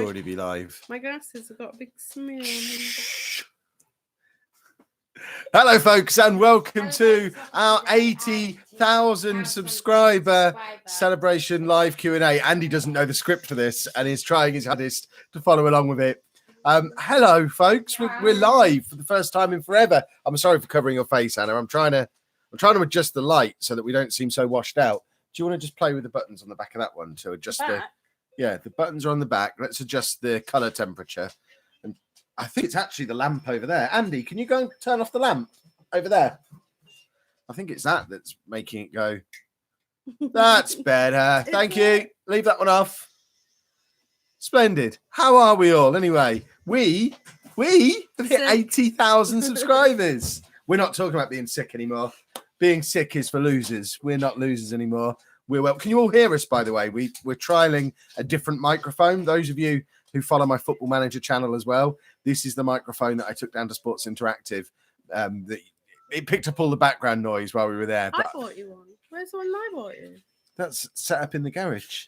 already be live. My glasses have got a big smear on them. Hello, folks, and welcome to our 80,000 subscriber celebration live Q&A. Andy doesn't know the script for this and is trying his hardest to follow along with it. Hello, folks. We're live for the first time in forever. I'm sorry for covering your face, Anna. I'm trying to adjust the light so that we don't seem so washed out. Do you want to just play with the buttons on the back of that one to adjust the buttons are on the back. Let's adjust the color temperature. And I think it's actually the lamp over there. Andy, can you go and turn off the lamp over there? I think it's that that's making it go. That's better. Thank you. Leave that one off. Splendid. How are we all? Anyway, we have hit 80,000 subscribers. We're not talking about being sick anymore. Being sick is for losers. We're not losers anymore. Can you all hear us, by the way? We're trialing a different microphone. Those of you who follow my Football Manager channel as well, this is the microphone that I took down to Sports Interactive. It picked up all the background noise while we were there. I bought you one. Where's the one I bought you? That's set up in the garage.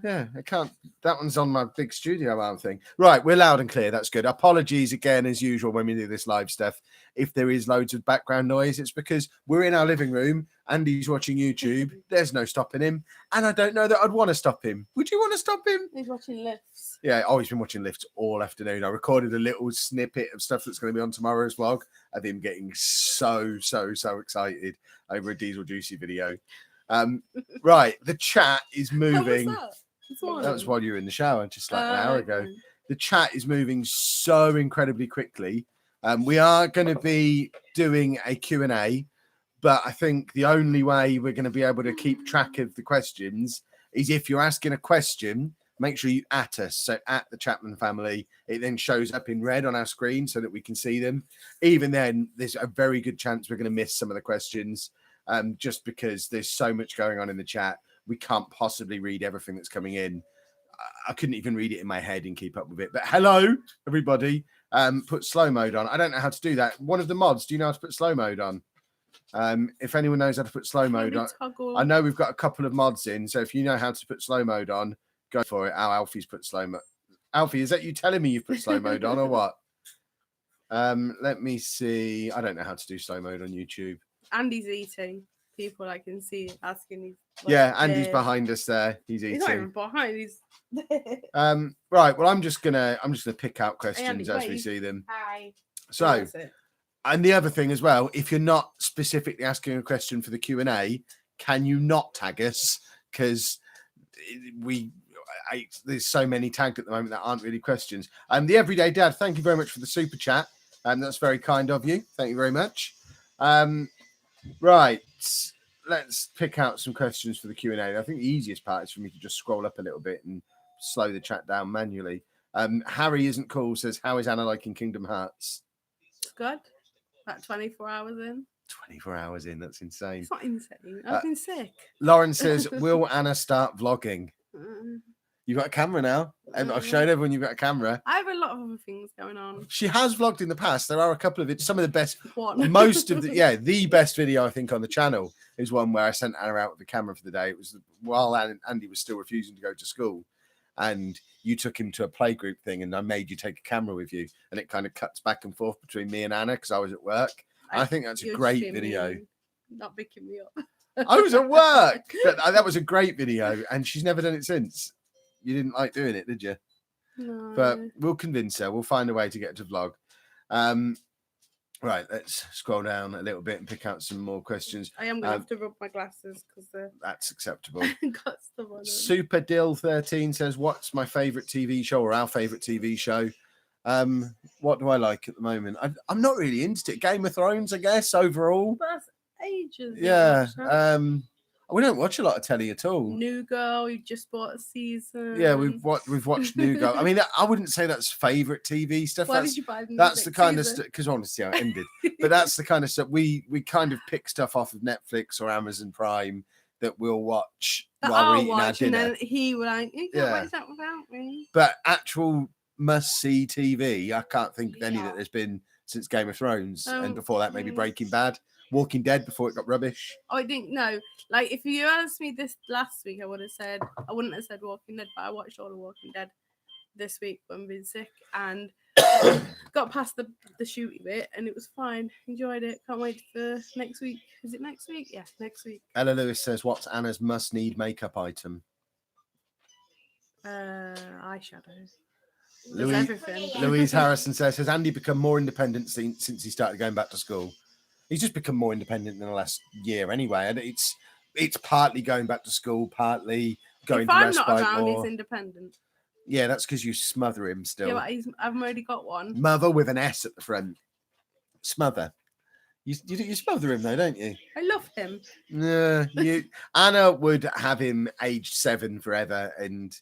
Yeah, I can't. That one's on my big studio arm thing. Right, we're loud and clear. That's good. Apologies again, as usual, when we do this live stuff. If there is loads of background noise, it's because we're in our living room. Andy's watching YouTube. There's no stopping him. And I don't know that I'd want to stop him. Would you want to stop him? He's watching Lifts. Yeah, he's been watching Lifts all afternoon. I recorded a little snippet of stuff that's going to be on tomorrow's vlog of him getting so excited over a Diesel Juicy video. Right, the chat is moving. That was while you were in the shower, just like an hour ago. The chat is moving so incredibly quickly. We are going to be doing a Q&A, but I think the only way we're going to be able to keep track of the questions is if you're asking a question, make sure you at us. So at the Chapman Family, it then shows up in red on our screen so that we can see them. Even then, there's a very good chance we're going to miss some of the questions. Just because there's so much going on in the chat, we can't possibly read everything that's coming in. I couldn't even read it in my head and keep up with it. But hello, everybody. Put slow mode on. I don't know how to do that. One of the mods, do you know how to put slow mode on? If anyone knows how to put slow mode on, I know we've got a couple of mods in. So if you know how to put slow mode on, go for it. Alfie's put slow mode. Alfie, is that you telling me you've put slow mode on or what? Let me see. I don't know how to do slow mode on YouTube. Andy's eating. People I can see asking. Andy's behind us there. He's eating. He's not even behind. He's right. Well, I'm just gonna pick out questions as we see them. Hi. So, and the other thing as well, if you're not specifically asking a question for the Q&A, can you not tag us? Because there's so many tagged at the moment that aren't really questions. The Everyday Dad, thank you very much for the super chat. That's very kind of you. Thank you very much. Right, let's pick out some questions for the Q&A. I think the easiest part is for me to just scroll up a little bit and slow the chat down manually. Harry Isn't Cool says, how is Anna liking Kingdom Hearts? It's good. About 24 hours in. 24 hours in, that's insane. It's not insane. I've been sick. Lauren says, will Anna start vlogging? You've got a camera now. I've shown everyone you've got a camera. I have a lot of other things going on. She has vlogged in the past. There are a couple of it. Some of the best, most of the best video I think on the channel is one where I sent Anna out with the camera for the day. It was while Andy was still refusing to go to school, and you took him to a playgroup thing, and I made you take a camera with you, and it kind of cuts back and forth between me and Anna because I was at work. I think that's a great video. Not picking me up. I was at work. That was a great video, and she's never done it since. You didn't like doing it, did you? No. But we'll convince her. We'll find a way to get to vlog. Right, let's scroll down a little bit and pick out some more questions. I am going to have to rub my glasses because that's acceptable. got stuff on them. Super Dill 13 says, what's my favourite TV show or our favourite TV show? What do I like at the moment? I'm not really into it. Game of Thrones, I guess, overall. But that's ages. Yeah. We don't watch a lot of telly at all. New Girl, you just bought a season. Yeah, we've watched New Girl. I mean, I wouldn't say that's favourite TV stuff. Why did you buy the That's the kind of stuff, because I want to see how it ended. But that's the kind of stuff we kind of pick stuff off of Netflix or Amazon Prime that we'll watch while we're eating our dinner. And then he was like, you can't watch that without me. But actual must-see TV, I can't think of any that there's been since Game of Thrones. And before that, maybe Breaking Bad. Walking Dead before it got rubbish. I didn't know. Like, if you asked me this last week, I wouldn't have said Walking Dead, but I watched all of Walking Dead. this week when I've been sick, and got past the shooty bit, and it was fine. Enjoyed it. Can't wait for next week. Is it next week? Yeah, next week. Ella Lewis says, "What's Anna's must-need makeup item?" Eyeshadow. Everything. Louise Harrison says, "Has Andy become more independent since he started going back to school?" He's just become more independent in the last year, anyway, and it's partly going back to school, partly going to respite. If I'm not around, he's independent. Yeah, that's because you smother him still. Yeah, but I've already got one. Mother with an S at the front. Smother. You smother him though, don't you? I love him. No, Anna would have him aged 7 forever, and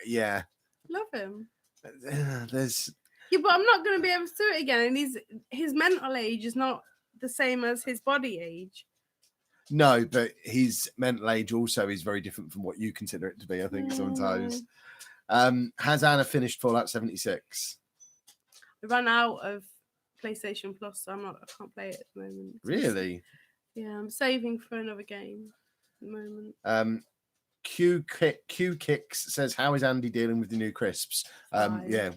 yeah, Love him. There's. Yeah, but I'm not going to be able to do it again, and his mental age is not the same as his body age. No, but his mental age also is very different from what you consider it to be, I think, sometimes. Has Anna finished Fallout 76? I ran out of PlayStation Plus, so I can't play it at the moment. Really? Yeah, I'm saving for another game at the moment. Q Kicks says, "How is Andy dealing with the new crisps?" Yeah,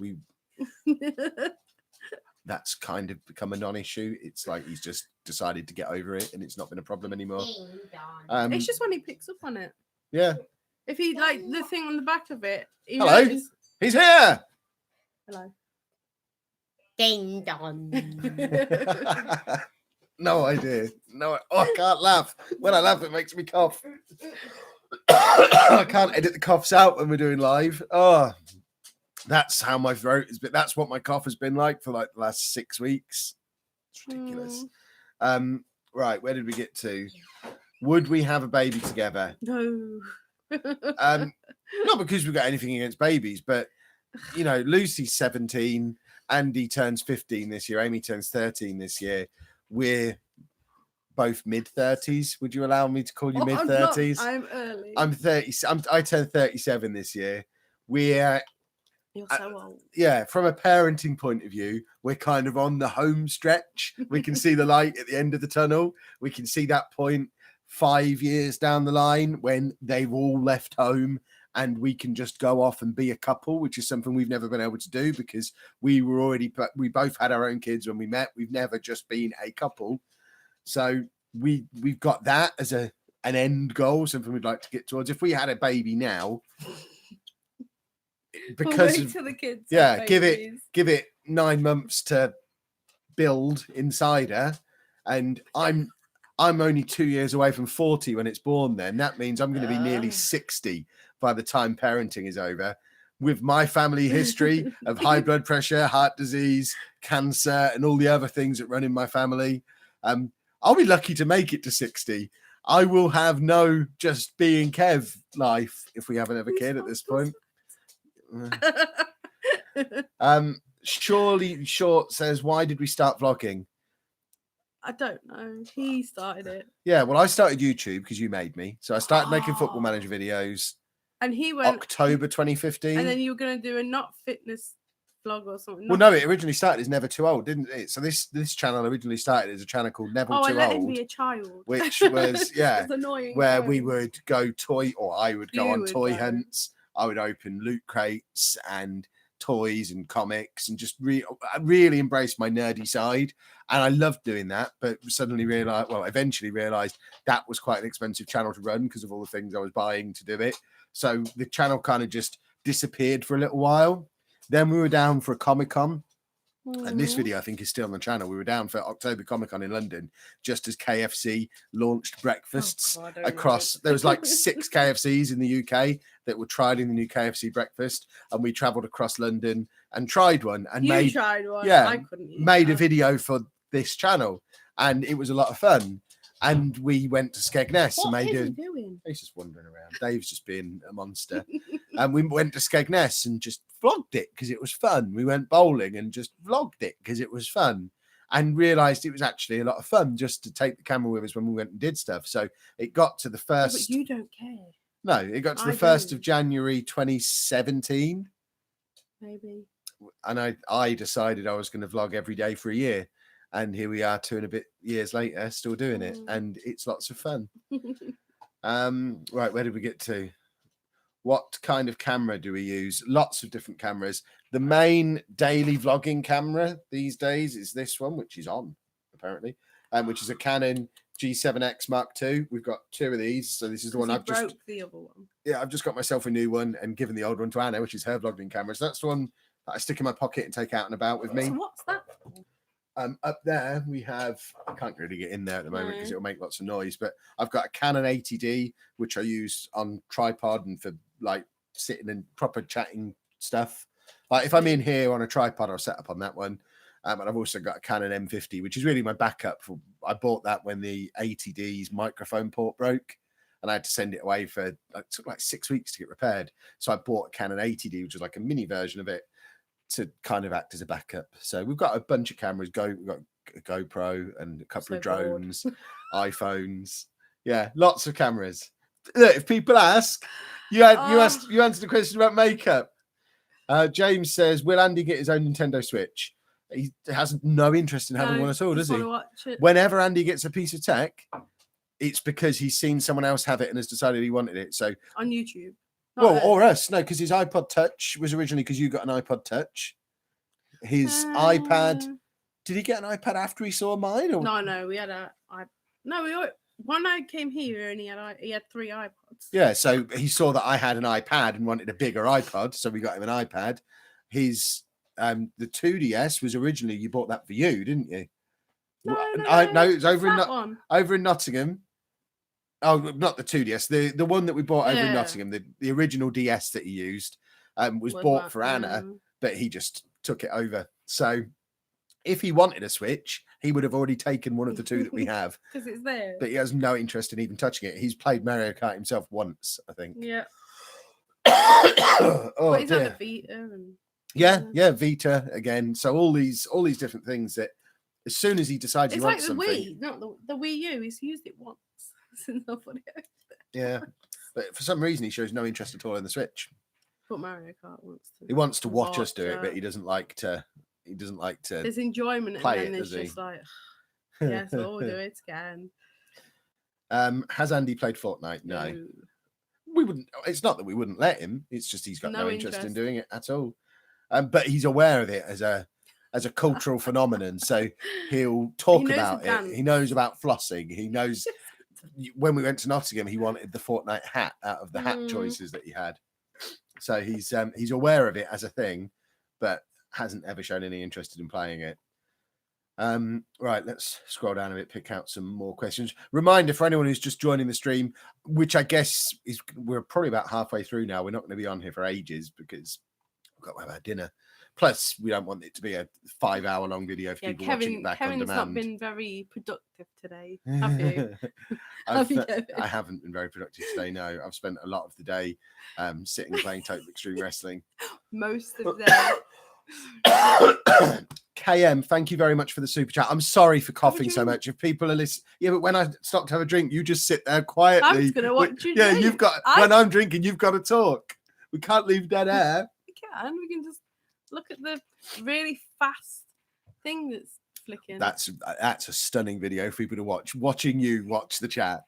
that's kind of become a non-issue. It's like he's just decided to get over it, and it's not been a problem anymore. It's just when he picks up on it. Yeah. If he like the thing on the back of it. Hello. He's here. Hello. Ding dong. No idea. No. Oh, I can't laugh. When I laugh, it makes me cough. I can't edit the coughs out when we're doing live. Oh, that's how my throat has been. That's what my cough has been like for like the last 6 weeks. It's ridiculous. Right, where did we get to? Would we have a baby together? No. Not because we've got anything against babies, but you know, Lucy's 17, Andy turns 15 this year, Amy turns 13 this year. We're both mid-30s. Would you allow me to call you mid-30s? I'm early. I'm 30. I turned 37 this year. You're so old. Yeah, from a parenting point of view, we're kind of on the home stretch. We can see the light at the end of the tunnel. We can see that point 5 years down the line when they've all left home and we can just go off and be a couple, which is something we've never been able to do because we both had our own kids when we met. We've never just been a couple. So we've got that as an end goal, something we'd like to get towards. If we had a baby now, because we'll wait till the kids give it 9 months to build inside her, and I'm only 2 years away from 40 when it's born. Then that means I'm going to be nearly 60 by the time parenting is over. With my family history of high blood pressure, heart disease, cancer, and all the other things that run in my family, I'll be lucky to make it to 60. I will have no just being Kev life if we have another kid at this point. Surely Short says, "Why did we start vlogging?" I don't know. He started it. Yeah, well, I started YouTube because you made me. So I started making Football Manager videos. And he went October 2015. And then you were going to do a not fitness vlog or something. Well, no, it originally started as Never Too Old, didn't it? So this channel originally started as a channel called Never Too Old. Let him be a child. Which was, yeah, annoying where we would go I would go on toy go. hunts. I would open loot crates and toys and comics and just really embrace my nerdy side. And I loved doing that, but eventually realized that was quite an expensive channel to run because of all the things I was buying to do it. So the channel kind of just disappeared for a little while. Then we were down for a Comic-Con. And this video, I think, is still on the channel. We were down for October Comic-Con in London, just as KFC launched breakfasts across. There was like 6 KFCs in the UK that were trialing the new KFC breakfast, and we travelled across London and tried one. And tried one. Yeah, I couldn't eat made that. a video for this channel, and it was a lot of fun. And we went to Skegness and made What is he doing? He's just wandering around. Dave's just being a monster. And we went to Skegness and just vlogged it because it was fun. We went bowling and just vlogged it because it was fun, and realised it was actually a lot of fun just to take the camera with us when we went and did stuff. So it got to the first. But you don't care. No, it got to the 1st of January 2017. Maybe. And I decided I was going to vlog every day for a year. And here we are 2 and a bit years later, still doing it. And it's lots of fun. Right, where did we get to? what kind of camera do we use? Lots of different cameras. The main daily vlogging camera these days is this one, which is on, apparently, which is a Canon G7X Mark II. We've got 2 of these. So this is the one I've broke just... the other one. Yeah, I've just got myself a new one and given the old one to Anna, which is her vlogging camera. So that's the one that I stick in my pocket and take out and about with me. So what's that? Up there we have, I can't really get in there at the moment because it'll make lots of noise, but I've got a Canon 80D which I use on tripod and for like sitting and proper chatting stuff. Like if I'm in here on a tripod, I'll set up on that one. And I've also got a Canon M50, which is really my backup. I bought that when the 80D's microphone port broke and I had to send it away for, it took like 6 weeks to get repaired. So I bought a Canon 80D, which is like a mini version of it, to kind of act as a backup. So we've got a bunch of cameras. We've got a GoPro and a couple of drones, iPhones. Yeah, lots of cameras. Look, if people ask, you answered the question about makeup. James says, will Andy get his own Nintendo Switch? He has no interest in having one at all, does he? Whenever Andy gets a piece of tech, it's because he's seen someone else have it and has decided he wanted it. So on YouTube. Well, or us. No, because his iPod Touch was originally because you got an iPod Touch. His iPad. Did he get an iPad after he saw mine? Or? No, we had when I came here and he had 3 iPods. Yeah, so he saw that I had an iPad and wanted a bigger iPod, so we got him an iPad. His the 2DS was originally, you bought that for you, didn't you? No, it was over in Nottingham. Oh, not the 2DS, the one that we bought over in Nottingham, the original DS that he used was bought for Anna, but he just took it over. So if he wanted a Switch, he would have already taken one of the 2 that we have. Because it's there. But he has no interest in even touching it. He's played Mario Kart himself once, I think. Yeah. Oh, he's had a Vita. And... Yeah, Vita again. So all these different things that as soon as he decides he wants something. It's like the Wii, not the Wii U. He's used it once. Yeah, but for some reason he shows no interest at all in the Switch. But Mario Kart wants to. He wants to watch us do it, but he doesn't like to. He doesn't like to. There's enjoyment, play and then it, there's just like, yes, we'll do it again. Has Andy played Fortnite? No. We wouldn't. It's not that we wouldn't let him. It's just he's got no interest in doing it at all. But he's aware of it as a cultural phenomenon, so he'll talk about it. He knows about flossing. He knows. When we went to Nottingham, he wanted the Fortnite hat out of the hat choices that he had. So he's aware of it as a thing, but hasn't ever shown any interest in playing it. Right, let's scroll down a bit, pick out some more questions. Reminder for anyone who's just joining the stream, which I guess we're probably about halfway through now. We're not going to be on here for ages because we've got to have our dinner. Plus, we don't want it to be a 5-hour-long video for people watching it back on demand. Kevin's not been very productive today, have you? I haven't been very productive today, no. I've spent a lot of the day sitting playing Total Extreme Wrestling. Most of the day. KM, thank you very much for the super chat. I'm sorry for coughing so much. If people are listening, but when I stop to have a drink, you just sit there quietly. I'm just gonna watch you. Yeah, you've got. When I'm drinking, you've got to talk. We can't leave dead air. We can. We can just look at the really fast thing that's flicking. That's a stunning video for people to watch. Watching you watch the chat.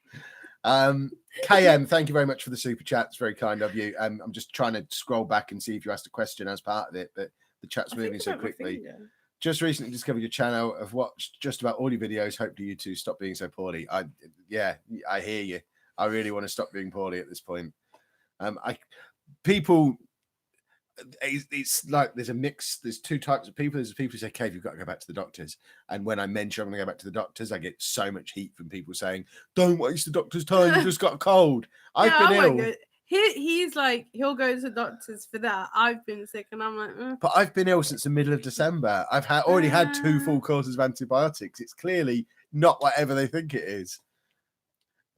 KM, thank you very much for the super chat. It's very kind of you. I'm just trying to scroll back and see if you asked a question as part of it, but the chat's moving so quickly. Just recently discovered your channel. I've watched just about all your videos. Hope you two stop being so poorly. I hear you. I really want to stop being poorly at this point. It's like there's a mix. There's 2 types of people. There's people who say, Cave, you've got to go back to the doctors. And when I mention I'm going to go back to the doctors, I get so much heat from people saying, don't waste the doctor's time. You just got a cold. I've been ill. He's like, he'll go to the doctors for that. I've been sick, and I'm like, But I've been ill since the middle of December. I've already had 2 full courses of antibiotics. It's clearly not whatever they think it is.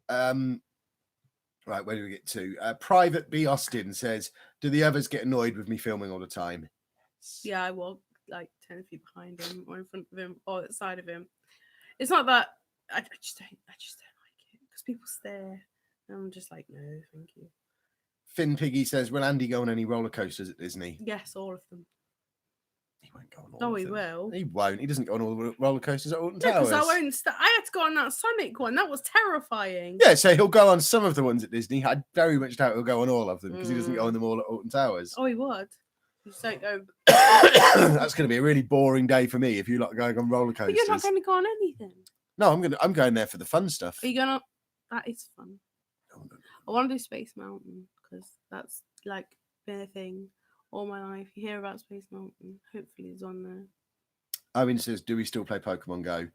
Right, where do we get to? Private B. Austin says, do the others get annoyed with me filming all the time? Yeah, I walk like 10 feet behind him or in front of him or at the side of him. It's not that I just don't like it because people stare. And I'm just like, no, thank you. Finn Piggy says, will Andy go on any roller coasters at Disney? Yes, all of them. He won't go on all No, of he them. will. He won't. He doesn't go on all the roller coasters at Alton No, Towers. because I won't. I had to go on that Sonic one. That was terrifying. Yeah, so he'll go on some of the ones at Disney. I very much doubt he'll go on all of them because he doesn't go on them all at Alton Towers. Oh, he would. You just don't go. That's going to be a really boring day for me if you lot are going on roller But coasters. you're not going to go on anything. No, I'm going there for the fun stuff. Are you going to? That is fun. Oh, no. I want to do Space Mountain because that's like been a thing all my life. You hear about Space Mountain. Hopefully, it's on there. Owen says, "Do we still play Pokemon Go?"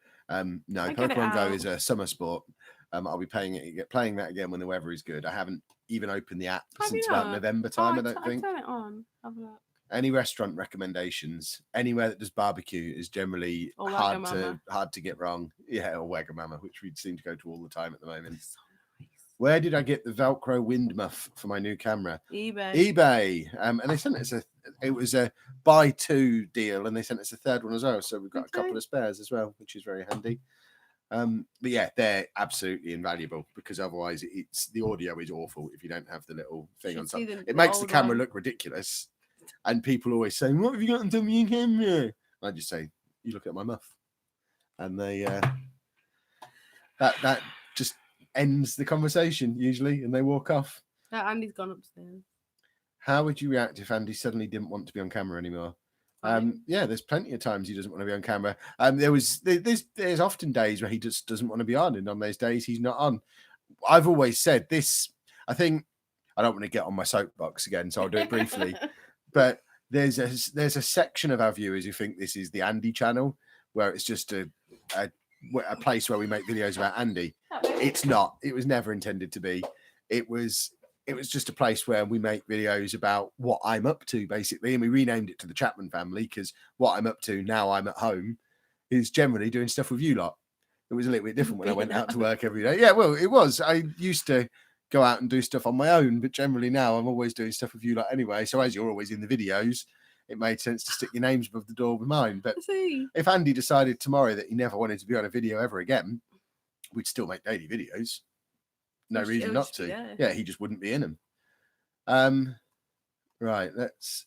No, I get it Pokemon Go out. is a summer sport. I'll be playing that again when the weather is good. I haven't even opened the app Have since you about not? November time. I don't I think. turn it on. Have a look. Any restaurant recommendations? Anywhere that does barbecue is generally Or hard Wagamama. to get wrong. Yeah, or Wagamama, which we seem to go to all the time at the moment. It's so nice. Where did I get the Velcro wind muff for my new camera? eBay. eBay. And they sent us it was a buy two deal, and they sent us a third one as well. So we've got a couple Okay. of spares as well, which is very handy. But yeah, they're absolutely invaluable because otherwise the audio is awful if you don't have the little thing on top. It makes the camera look ridiculous. And people always say, "What have you got on top of your camera?" I just say, "You look at my muff," and they that just ends the conversation usually, and they walk off. Andy's gone upstairs. How would you react if Andy suddenly didn't want to be on camera anymore? Yeah, there's plenty of times he doesn't want to be on camera. There's often days where he just doesn't want to be on, and on those days he's not on. I've always said this. I think I don't want to get on my soapbox again, so I'll do it briefly. But there's a section of our viewers who think this is the Andy channel, where it's just a place where we make videos about Andy. It's not. It was never intended to be. It was just a place where we make videos about what I'm up to, basically. And we renamed it to the Chapman Family because what I'm up to now I'm at home is generally doing stuff with you lot. It was a little bit different when I went out to work every day. Yeah, well, it was. I used to go out and do stuff on my own, but generally now I'm always doing stuff with you lot anyway. So as you're always in the videos, it made sense to stick your names above the door with mine. But if Andy decided tomorrow that he never wanted to be on a video ever again, we'd still make daily videos. No reason not to. Yeah, he just wouldn't be in them. Right,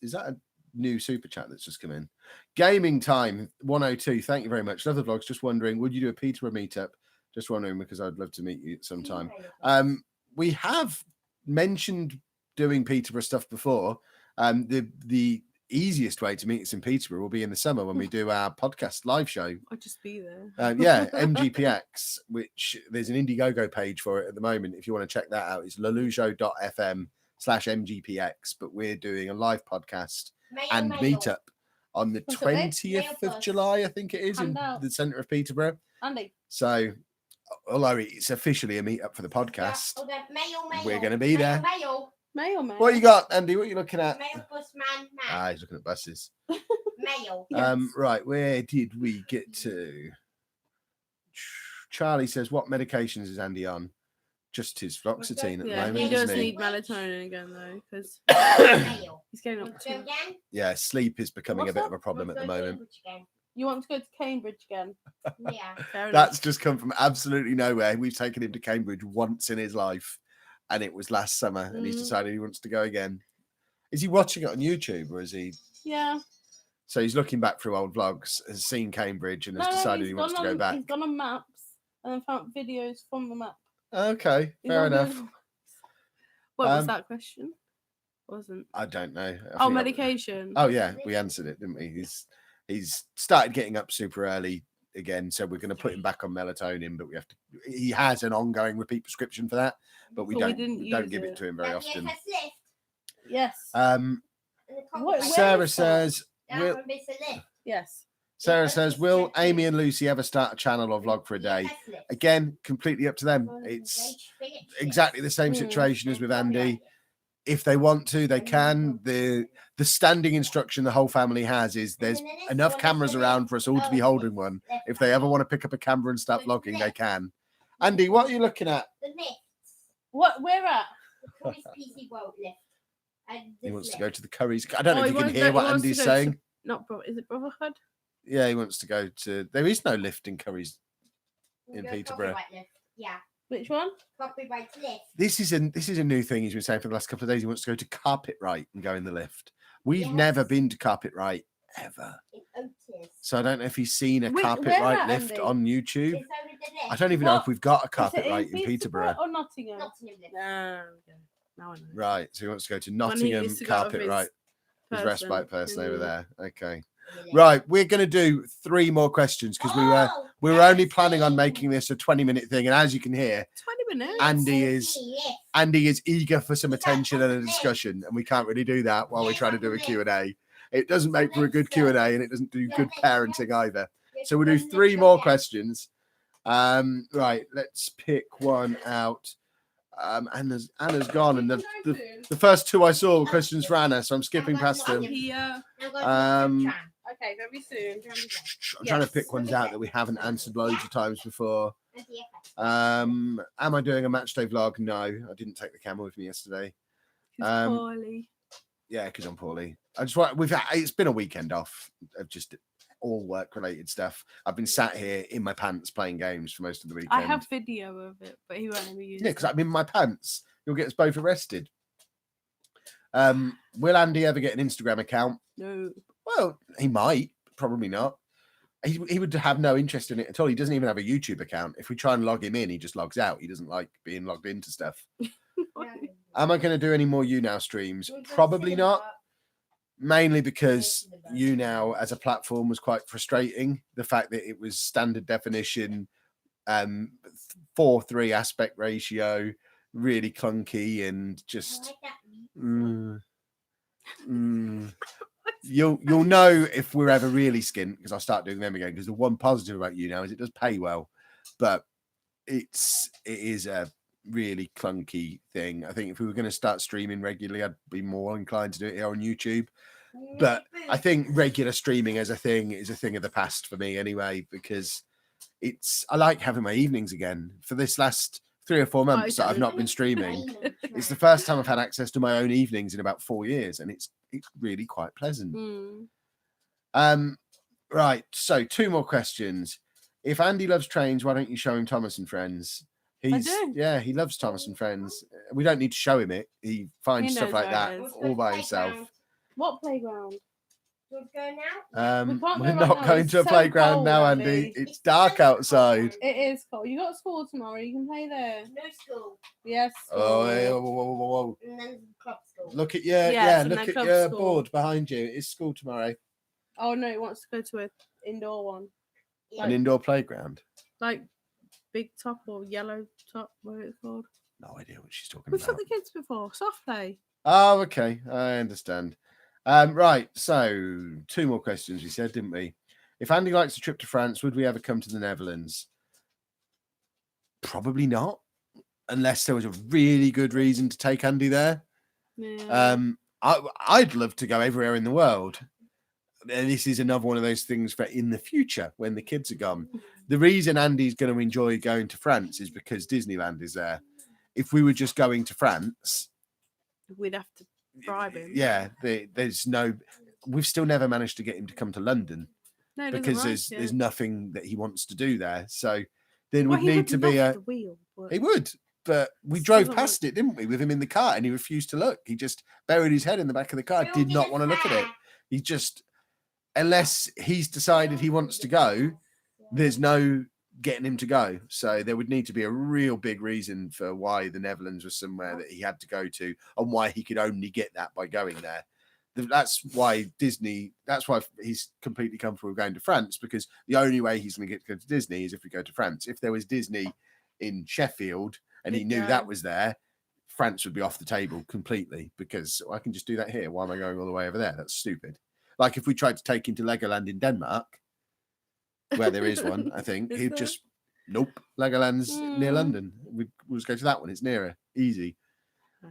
is that a new super chat that's just come in? Gaming Time 102. Thank you very much. Love the vlogs. Just wondering, would you do a Peterborough meetup? Just wondering because I'd love to meet you at some time. We have mentioned doing Peterborough stuff before. The easiest way to meet us in Peterborough will be in the summer when we do our podcast live show. I'll just be there. Yeah, MGPX, which there's an Indiegogo page for it at the moment. If you want to check that out, it's lollujo.fm/MGPX. But we're doing a live podcast and meetup on the 20th of July, I think it is, in the centre of Peterborough. Andy. So, although it's officially a meetup for the podcast, we're going to be there. Mail. What you got, Andy? What are you looking at? Mail bus man. He's looking at buses. Mail. Right, where did we get to? Charlie says, what medications is Andy on? Just his fluoxetine at the moment. He does doesn't need melatonin again though, because he's getting up to. Yeah, sleep is becoming a bit of a problem at the moment. You want to go to Cambridge again? Yeah. That's just come from absolutely nowhere. We've taken him to Cambridge once in his life, and it was last summer, and he's decided he wants to go again. Is he watching it on YouTube, or is he? Yeah. So he's looking back through old vlogs, has seen Cambridge, and has decided he wants to go back. He's gone on maps and then found videos from the map. Okay, fair enough. What was that question? Wasn't. I don't know. Medication. Oh yeah, we answered it, didn't we? He's started getting up super early again, so we're going to put him back on melatonin, but we have to. He has an ongoing repeat prescription for that, but we don't give it to him very often. Yes. Sarah says, yes. Sarah says, will Amy and Lucy ever start a channel or vlog for a day? Again, completely up to them. It's exactly the same situation as with Andy. If they want to, they can. The standing instruction the whole family has is there's enough cameras around for us all to be holding one. If they ever want to pick up a camera and start vlogging, they can. Andy, what are you looking at? The lifts. What? Where at? The Curry's PC World lift. He wants to go to the Curry's. I don't know if you can hear what Andy's saying. Is it Brotherhood? Yeah, he wants to go to. There is no lift in Curry's in Peterborough. Yeah. Which one? Copyright lift. This is a new thing he's been saying for the last couple of days. He wants to go to Carpet Right and go in the lift. We've never been to Carpet Right ever. In Otis. So I don't know if he's seen a Where carpet at, right lift Andy? on YouTube. It's over the lift. I don't even know if What? we've got a Is carpet it right in Peterborough. or Nottingham? Nottingham lift. Yeah. Now I know. Right, so he wants to go to When he Nottingham used to go with carpet his right. His person respite person over in the- there. Okay. In the lift. Right, we're going to do 3 more questions because Oh, we were only planning on excellent. making this a 20-minute thing, and as you can hear, 20 minutes. Andy is eager for some attention and a discussion, and we can't really do that while we're trying to do a Q&A. It doesn't make for a good Q&A, and it doesn't do good parenting either. So we'll do 3 more questions. Right, let's pick one out. Anna's gone, and the first 2 I saw were questions for Anna, so I'm skipping past them. Here. Okay, very soon. I'm trying to pick ones out that we haven't answered loads of times before. Am I doing a match day vlog? No, I didn't take the camera with me yesterday. Poorly. Yeah, because I'm poorly. It's been a weekend off of just all work related stuff. I've been sat here in my pants playing games for most of the weekend. I have video of it, but he won't ever use Yeah, because I'm in my pants. You'll get us both arrested. Will Andy ever get an Instagram account? No. Well, he might. Probably not. He would have no interest in it at all. He doesn't even have a YouTube account. If we try and log him in, he just logs out. He doesn't like being logged into stuff. Am I going to do any more You Now streams? Probably not. Mainly because You Now as a platform was quite frustrating. The fact that it was standard definition, 4:3 aspect ratio, really clunky and just. You'll know if we're ever really skint because I'll start doing them again. Because the one positive about You Now is it does pay well, but it is a really clunky thing. I think if we were going to start streaming regularly, I'd be more inclined to do it here on YouTube. But I think regular streaming as a thing is a thing of the past for me anyway, because I like having my evenings again. For this last 3 or 4 months that I've not been streaming, it's the first time I've had access to my own evenings in about 4 years, and it's really quite pleasant. Right, so 2 more questions. If Andy loves trains, why don't you show him Thomas and Friends? He loves Thomas and Friends. We don't need to show him it. He finds stuff like that all by himself. What playground? Do you want to go now? We're not going to a playground now, Andy. It's dark outside. It is cold. You got school tomorrow. You can play there. No school. Yes. Oh, hey, whoa. And then club school. Look at Club your school. board behind you. It's school tomorrow. Oh no, it wants to go to an indoor one. An indoor playground. Like big top or yellow top, what it's called. No idea what she's talking We've about. took the kids before. Soft play. Oh, okay. I understand. Right. So 2 more questions we said, didn't we? If Andy likes a trip to France, would we ever come to the Netherlands? Probably not, unless there was a really good reason to take Andy there. Yeah. I'd love to go everywhere in the world. And this is another one of those things for in the future when the kids are gone. The reason Andy's going to enjoy going to France is because Disneyland is there. If we were just going to France, We'd have to bribe him. yeah, we've still never managed to get him to come to London No, because there's nothing that he wants to do there. So then we'd need to be the wheel. He would, but we drove past it, didn't we, with him in the car, and he refused to look. He just buried his head in the back of the car, did not want to look at it. He just, unless he's decided he wants to go, there's no getting him to go. So there would need to be a real big reason for why the Netherlands was somewhere that he had to go to, and why he could only get that by going there. That's why he's completely comfortable going to France, because the only way he's going to get to go to Disney is if we go to France. If there was Disney in Sheffield and he knew that was there, France would be off the table completely, because I can just do that here. Why am I going all the way over there? That's stupid. Like if we tried to take him to Legoland in Denmark, where there is one, I think he'd just, nope, Legoland's near London. We'll just go to that one. It's nearer. Easy.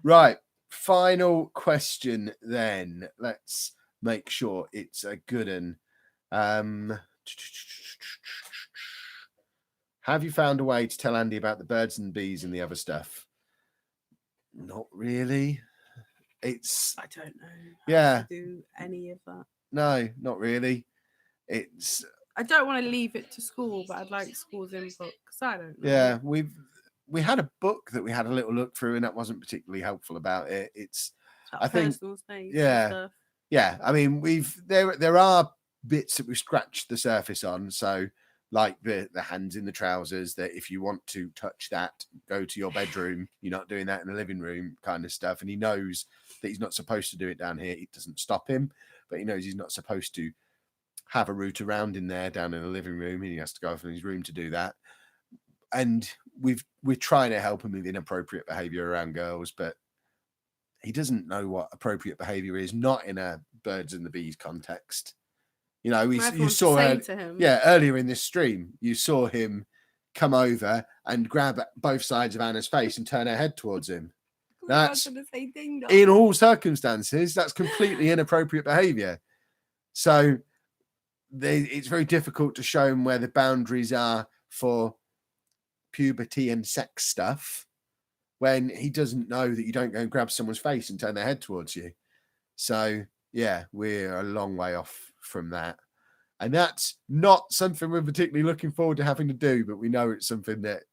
Right. Final question then. Let's make sure it's a good one. Have you found a way to tell Andy about the birds and bees and the other stuff? Not really. I don't know. Yeah. To do any of that. No, not really. I don't want to leave it to school, but I'd like school's input because I don't know. Yeah, we had a book that we had a little look through, and that wasn't particularly helpful about it. I think, personal space. yeah, Stuff. yeah, I mean, there are bits that we've scratched the surface on. So like the hands in the trousers, that if you want to touch that, go to your bedroom. You're not doing that in the living room kind of stuff. And he knows that he's not supposed to do it down here. It doesn't stop him, but he knows he's not supposed to have a route around in there down in the living room, and he has to go off in his room to do that. And we're trying to help him with inappropriate behavior around girls, but he doesn't know what appropriate behavior is, not in a birds and the bees context. You know, you saw earlier in this stream, you saw him come over and grab both sides of Anna's face and turn her head towards him. That's in all circumstances, that's completely inappropriate behavior. So it's very difficult to show him where the boundaries are for puberty and sex stuff when he doesn't know that you don't go and grab someone's face and turn their head towards you. So yeah, we're a long way off from that. And that's not something we're particularly looking forward to having to do, but we know it's something that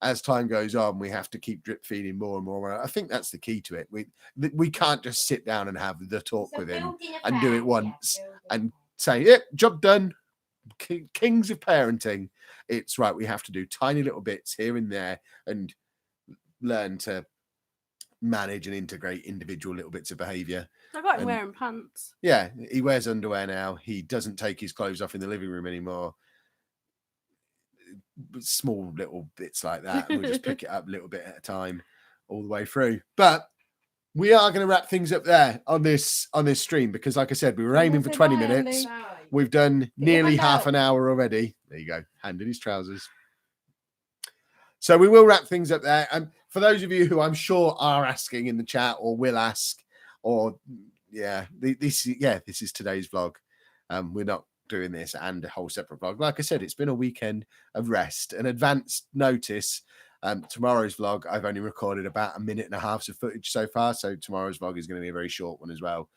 as time goes on, we have to keep drip feeding more and more. I think that's the key to it. We can't just sit down and have the talk with him and do it once and say, yep, job done. Kings of parenting. It's right. We have to do tiny little bits here and there and learn to manage and integrate individual little bits of behavior. I got him wearing pants. Yeah, he wears underwear now. He doesn't take his clothes off in the living room anymore. Small little bits like that. We'll just pick it up a little bit at a time all the way through. But we are going to wrap things up there on this stream because, like I said, we were aiming for 20 minutes. We've done nearly half an hour already. There you go. Hand in his trousers. So we will wrap things up there. And for those of you who I'm sure are asking in the chat or will ask, or this is today's vlog. We're not doing this and a whole separate vlog. Like I said, it's been a weekend of rest. An advanced notice. Tomorrow's vlog, I've only recorded about 1.5 minutes of footage so far. So tomorrow's vlog is going to be a very short one as well.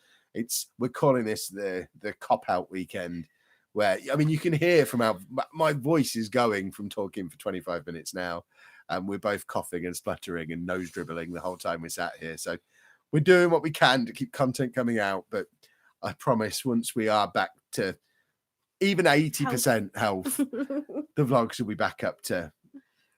We're calling this the cop-out weekend, where, I mean, you can hear from my voice is going from talking for 25 minutes now. We're both coughing and spluttering and nose dribbling the whole time we sat here. So we're doing what we can to keep content coming out. But I promise once we are back to even 80% health, the vlogs will be back up to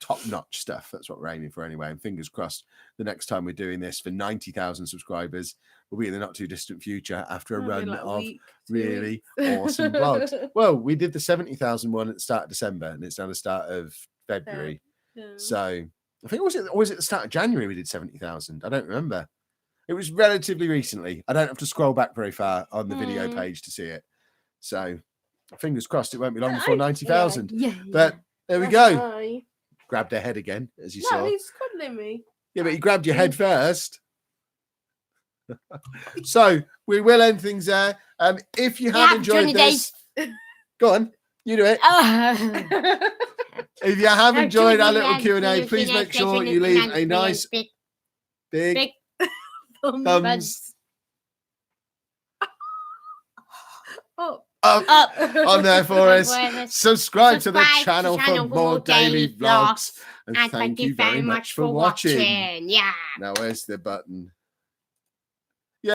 top-notch stuff. That's what we're aiming for anyway. And fingers crossed, the next time we're doing this for 90,000 subscribers will be in the not too distant future after a run of really awesome vlogs. Well, we did the 70,000 one at the start of December, and it's now the start of February. Yeah. So I think was it the start of January we did 70,000? I don't remember. It was relatively recently. I don't have to scroll back very far on the video page to see it. So fingers crossed it won't be long before 90,000. Yeah. But there we go. Grabbed her head again, as you saw. He's cuddling me. Yeah, but he grabbed your head first. So we will end things there. If you have enjoyed this, go on, you do it. If you have enjoyed our little Q&A, please make sure you leave a nice big thumbs up on there for us. Subscribe to the channel for more daily vlogs. And thank you very much for watching. Yeah. Now, where's the button?